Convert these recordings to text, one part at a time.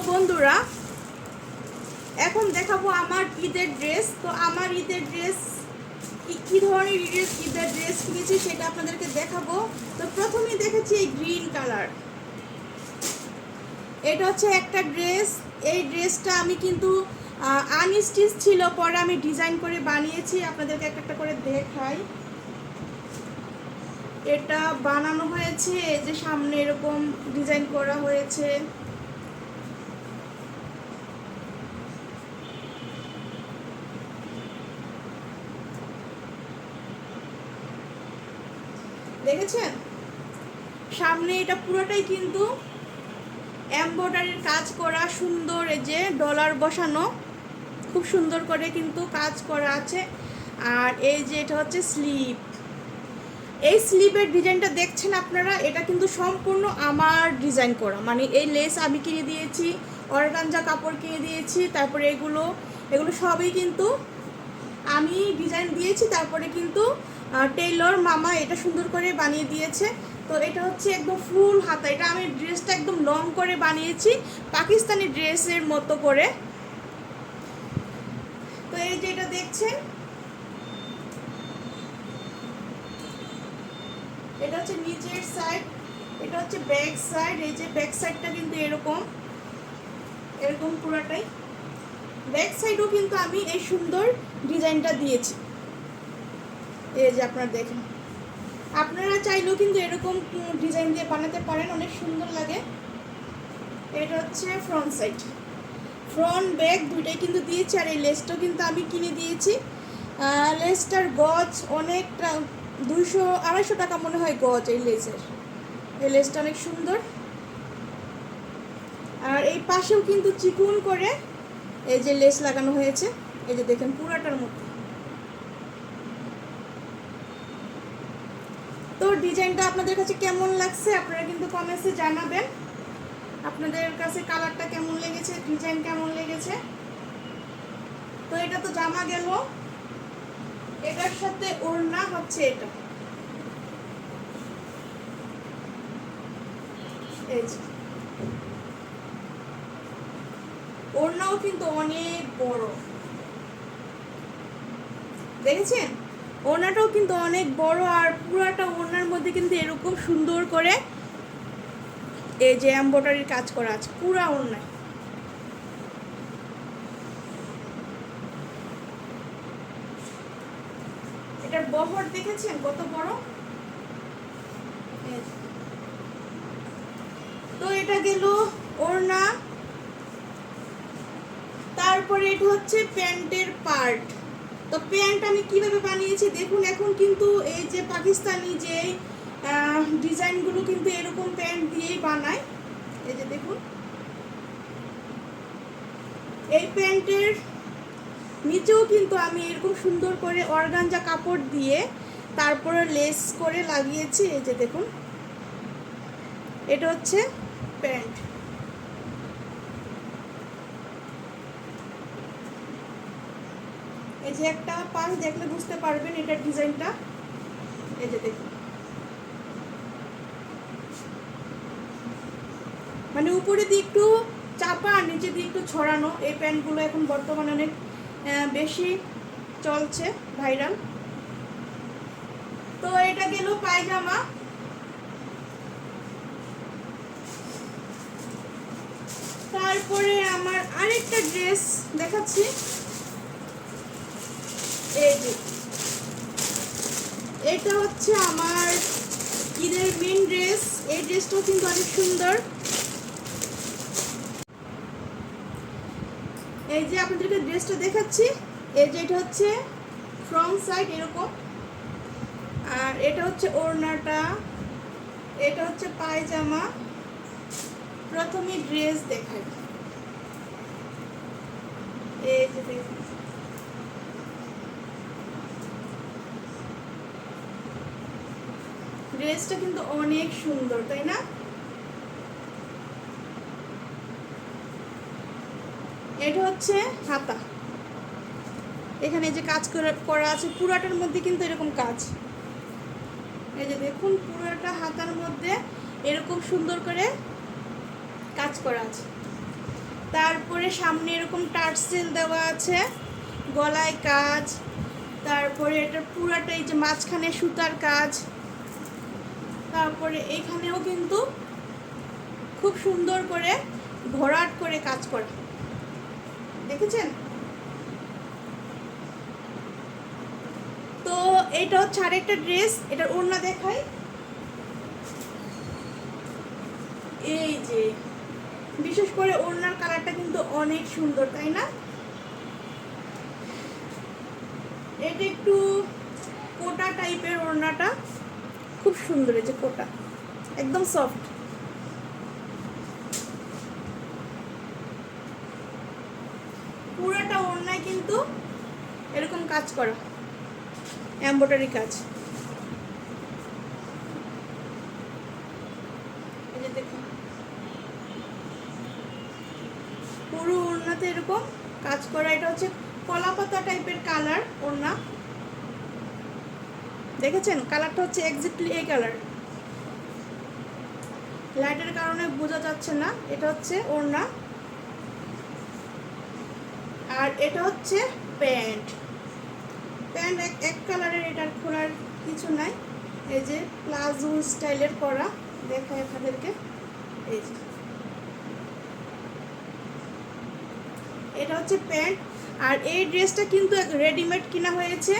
বন্ধুরা, এখন দেখাবো আমার ঈদের ড্রেস। তো আমার ঈদের ড্রেস কী ধরনের ঈদের ড্রেস কিনেছি সেটা আপনাদেরকে দেখাবো। তো প্রথমেই দেখেছি এই গ্রিন কালার, এটা হচ্ছে একটা ড্রেস। এই ড্রেসটা আমি কিন্তু আনস্টিচ ছিল, পরে আমি ডিজাইন করে বানিয়েছি। আপনাদেরকে একটা একটা করে দেখাই। এটা বানানো হয়েছে, এই যে সামনে এরকম ডিজাইন করা হয়েছে। দেখেছেন সামনে এটা পুরোটাই কিন্তু এমব্রয়ডারির কাজ করা, সুন্দর এই যে ডলার বসানো, খুব সুন্দর করে কিন্তু কাজ করা আছে। আর এই যে এটা হচ্ছে স্লিভ, এই স্লিভের ডিজাইনটা দেখছেন আপনারা, এটা কিন্তু সম্পূর্ণ আমার ডিজাইন করা। মানে এই লেস আমি কিনে দিয়েছি, অর্গানজা কাপড় কিনে দিয়েছি, তারপরে এগুলো সবই কিন্তু আমি ডিজাইন দিয়েছি। তারপরে কিন্তু টেইলর মামা এটা সুন্দর করে বানিয়ে দিয়েছে। তো এটা হচ্ছে একদম ফুল হাতা, এটা আমি ড্রেসটা একদম লং করে বানিয়েছি, পাকিস্তানি ড্রেসের মতো করে। তো এই যে এটা দেখছেন, এটা হচ্ছে নিচের সাইড, এটা হচ্ছে ব্যাক সাইড। এই যে ব্যাক সাইডটা কিন্তু এরকম পুরোটাই। ব্যাক সাইডও কিন্তু আমি এই সুন্দর ডিজাইনটা দিয়েছি, এই যে আপনারা দেখেন। আপনারা চাইলেও কিন্তু এরকম ডিজাইন দিয়ে বানাতে পারেন, অনেক সুন্দর লাগে। এটা হচ্ছে ফ্রন্ট সাইড, ফ্রন্ট ব্যাক দুইটাই কিন্তু দিয়েছি। আর এই লেসটাও কিন্তু আমি কিনে দিয়েছি। লেসটার গজ অনেকটা 200-250 টাকা মনে হয় গজ এই লেসের। এই লেসটা অনেক সুন্দর। আর এই পাশেও কিন্তু চিকুন করে এই যে লেস লাগানো হয়েছে, এই যে দেখেন পুরাটার মধ্যে। তো ডিজাইনটা আপনাদের কাছে কেমন লাগছে আপনারা কিন্তু কমেন্টসে জানাবেন, আপনাদের কাছে কালারটা কেমন লেগেছে, ডিজাইন কেমন লেগেছে। তো এটা তো জামা গেল, এটার সাথে ওড়না হচ্ছে এটা, এই যে ওড়নাও কিন্তু অনেক বড়, দেখেছেন ওড়নাটাও কিন্তু অনেক বড়। আর পুরাটা ওড়নার মধ্যে কিন্তু এরকম সুন্দর করে এই যে এমব্রয়ডারির কাজ করা আছে পুরা ওড়নায়। এটার বহর দেখেছেন কত বড়। তো এটা গেল ওড়না। তারপরে এটা হচ্ছে প্যান্টের পার্ট। তো প্যান্ট আমি কিভাবে বানিয়েছি দেখুন। এখন কিন্তু এই যে পাকিস্তানি যে ডিজাইনগুলো কিন্তু এরকম প্যান্ট দিয়েই বানায়, এই যে দেখুন। এই প্যান্টের নিচেও কিন্তু আমি এরকম সুন্দর করে অর্গানজা কাপড় দিয়ে তারপরে লেস করে লাগিয়েছি, এই যে দেখুন। এটা হচ্ছে প্যান্ট। এই যে একটা পাশ দেখলে বুঝতে পারবেন এটার ডিজাইনটা, এই যে দেখুন। মানে উপরে দিয়ে একটু চাপা আর নিচে দিয়ে একটু ছড়ানো, এই প্যান্টগুলো এখন বর্তমানে অনেক বেশি চলছে, ভাইরাল। তো এটা গেল পায়জামা। তারপরে আমার আরেকটা ড্রেস দেখাচ্ছি, এই যে এটা হচ্ছে আমার ঈদের মেন ড্রেস। এই ড্রেসটাও কিন্তু অনেক সুন্দর। এই যে আপনাদেরকে ড্রেসটা দেখাচ্ছি, এই যে এটা হচ্ছে ফ্রন্ট সাইড এরকম, আর এটা হচ্ছে ওড়নাটা, এটা হচ্ছে পায়জামা। প্রথমে ড্রেস দেখাই, এই যে দেখুন। ড্রেসটা কিন্তু অনেক সুন্দর, তাই না? এটা হচ্ছে হাতা, এখানে যে কাজ করা আছে পুরাটার মধ্যে কিন্তু এরকম কাজ, এই যে দেখুন পুরাটা হাতার মধ্যে এরকম সুন্দর করে কাজ করা আছে। তারপরে সামনে এরকম টার্সেল দেওয়া আছে, গলায় কাজ, তারপরে এটা পুরাটাই যে মাঝখানে সুতার কাজ, তারপরে এখানেও কিন্তু খুব সুন্দর করে ভরাট করে কাজ করা, দেখেছেন? তো এটা হচ্ছে আরেকটা ড্রেস, এটার ওড়না দেখাই। এই যে বিশেষ করে ওড়নার কালারটা কিন্তু অনেক সুন্দর, তাই না? এটা একটু কোটা টাইপের ওড়নাটা, খুব সুন্দর। এই যে কোটা একদম সফট। পুরাটা ওড়নায় কিন্তু এরকম কাজ করা, এমব্রয়ডারি কাজ। এই যে দেখুন পুরো ওড়নাতে এরকম কাজ করা। এটা হচ্ছে কলাপাতা টাইপের কালার ওড়না, দেখেছেন? কালারটা হচ্ছে এক্স্যাক্টলি এই কালার, লাইটের কারণে বোঝা যাচ্ছে না। এটা হচ্ছে ওড়না, আর এটা হচ্ছে প্যান্ট। প্যান্ট এক কালারের, এটার খোলার কিছু নাই। এই যে প্লাজো স্টাইলের করা, দেখায় আপনাদেরকে। এই যে এটা হচ্ছে প্যান্ট। আর এই ড্রেসটা কিন্তু রেডিমেড কিনা হয়েছে,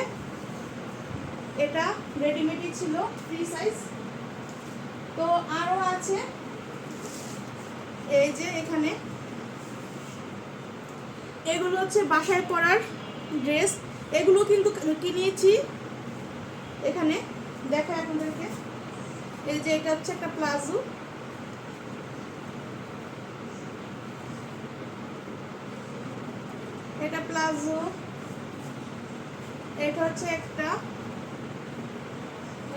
এটা রেডিমেডই ছিল, ফ্রি সাইজ। তো আরও আছে এই যে এখানে, এগুলো হচ্ছে বাসায় পরার ড্রেস। এগুলো কিন্তু কিনেছি এখানে, দেখায় আপনাদেরকে। এই যে এটা হচ্ছে একটা প্লাজো, এটা প্লাজো। এটা হচ্ছে একটা,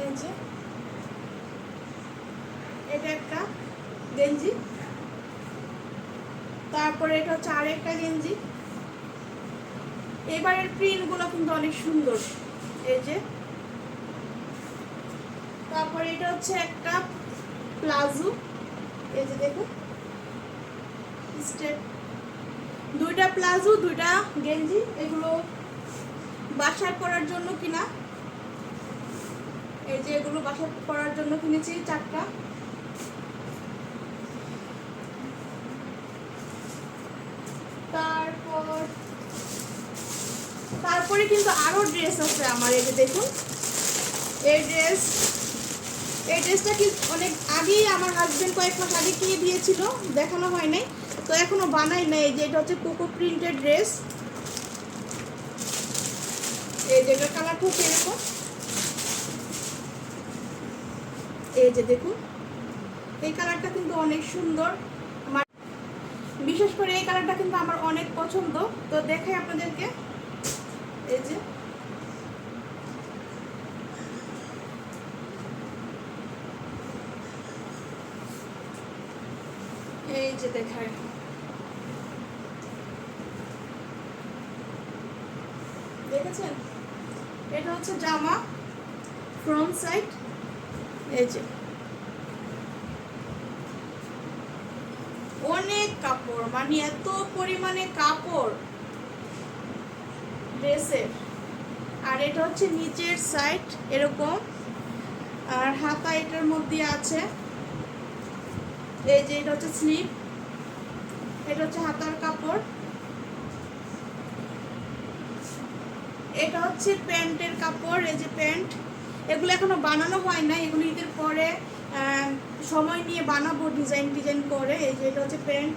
এই যে এটা একটা গেঞ্জি। তারপরে এটা হচ্ছে আরেকটা গেঞ্জি। এবারের প্রিন্টগুলো কিন্তু অনেক সুন্দর, এই যে। তারপরে এটা হচ্ছে একটা প্লাজো, এই যে দেখুন স্টেপ, দুইটা প্লাজো দুইটা গেঞ্জি। এগুলো বাসায় পরার জন্য কিনা, এই যে এগুলো বাসায় পরার জন্য কিনেছি চারটা। তারপরে কিন্তু আরো ড্রেস আছে আমার। এই যে দেখুন এই ড্রেসটা কি অনেক আগেই আমার হাজবেন্ড কয়েক মাস আগে কিনে দিয়েছিল, দেখানো হয় নাই, তো এখনো বানাই নাই। এই যে এটা হচ্ছে কোকো প্রিন্টের ড্রেস। এই যে এটার কালারটা হচ্ছে এরকম, এই যে দেখুন এই কালারটা কিন্তু অনেক সুন্দর। আমার বিশেষ করে এই কালারটা কিন্তু আমার অনেক পছন্দ। তো দেখাই আপনাদেরকে, এই যে এই যে দেখায়, দেখেছেন? এটা হচ্ছে জামা ফ্রন্ট সাইড, এই যে অনেক কাপড়, মানে এত পরিমাণে কাপড় ড্রেসের। আর এটা হচ্ছে নিচের সাইড এরকম, আর হাতা এটার মধ্যে আছে। এই যে এটা হচ্ছে স্লিপ, এটা হচ্ছে হাতার কাপড়। এটা হচ্ছে প্যান্টের কাপড়, এই যে প্যান্ট। এগুলো এখনো বানানো হয় না, এগুলো ঈদের পরে সময় নিয়ে বানাবো ডিজাইন করে। এই যে এটা হচ্ছে প্যান্ট,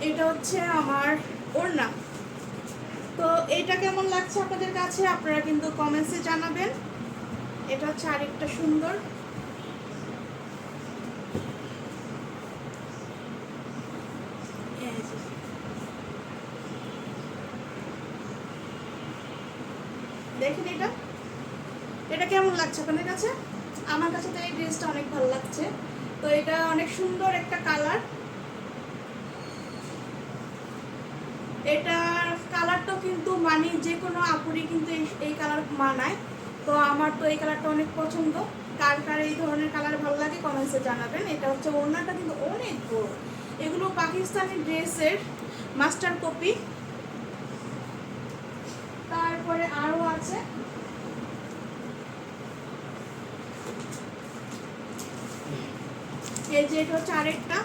এটা হচ্ছে আমার ওড়না। তো এটা কেমন লাগছে আপনাদের কাছে আপনারা কিন্তু কমেন্টসে জানাবেন। এটা হচ্ছে আরেকটা সুন্দর, দেখেন এটা কেমন লাগছে আপনাদের কাছে? আমার কাছে তো এই ড্রেসটা অনেক ভালো লাগছে। তো এটা অনেক সুন্দর একটা কালার, এটার কালারটাও কিন্তু মানে যে কোনো আপুরি কিন্তু এই কালার মানায়। তো আমার তো এই কালারটা অনেক পছন্দ। কার এই ধরনের কালার ভালো লাগে কমেন্টসে জানাবেন। এটা হচ্ছে ওড়নাটা কিন্তু অনেক বড়, এগুলো পাকিস্তানি ড্রেসের মাস্টার কপি। তারপরে আরো আছে এই যে, এটা হচ্ছে আরেকটা।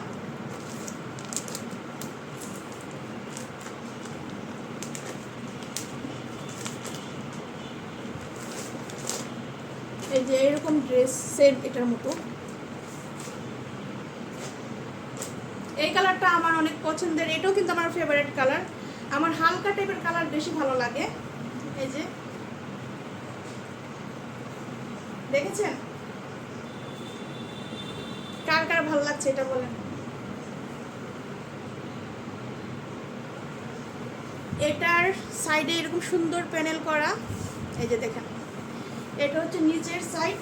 এই যে এরকম ড্রেস সেম এটার মতো। এই কালারটা আমার অনেক পছন্দের, এটাও কিন্তু আমার ফেভারিট কালার। আমার হালকা টাইপের কালার বেশি ভালো লাগে। এই যে দেখেছেন, কার কার ভালো লাগছে এটা বলেন। এটার সাইডে এরকম সুন্দর প্যানেল করা। এই যে দেখেন, এটা হচ্ছে নিচের সাইড,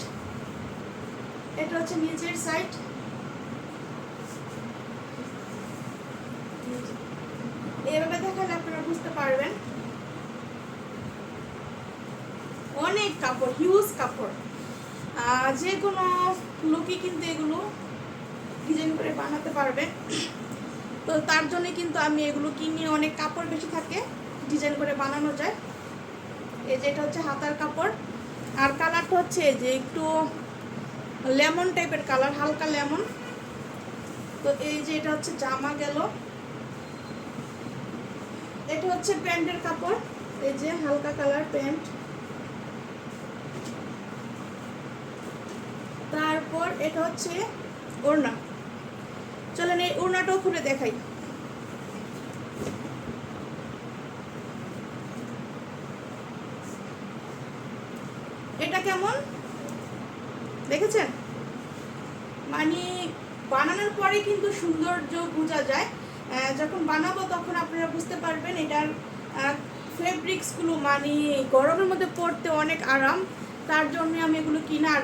এটা হচ্ছে নিচের সাইড। এভাবে দেখালে আপনারা বুঝতে পারবেন। অনেক কাপড়, হিউজ কাপড়। যে কোনো লোকই কিন্তু এগুলো ডিজাইন করে বানাতে পারবে। তো তার জন্য কিন্তু আমি এগুলো কিনি, অনেক কাপড় বেশি থাকে, ডিজাইন করে বানানো যায়। এই যে এটা হচ্ছে হাতার কাপড়। আর কালারটা হচ্ছে এই যে একটু লেমন টাইপের কালার, হালকা লেমন। তো এই যে এটা হচ্ছে জামা গেল। এটা হচ্ছে প্যান্টের কাপড়, এই যে হালকা কালার প্যান্ট। তারপর এটা হচ্ছে ওড়না। চলেন এই ওড়নাটাও খুলে দেখাই। এটা কেমন দেখেছেন? মানে বানানোর পরে কিন্তু সৌন্দর্য বোঝা যায়, যখন বানাবো তখন আপনারা বুঝতে পারবেন। এটার ফেব্রিক্সগুলো মানে গরমের মধ্যে পরতে অনেক আরাম, তার জন্য আমি এগুলো কিনা। আর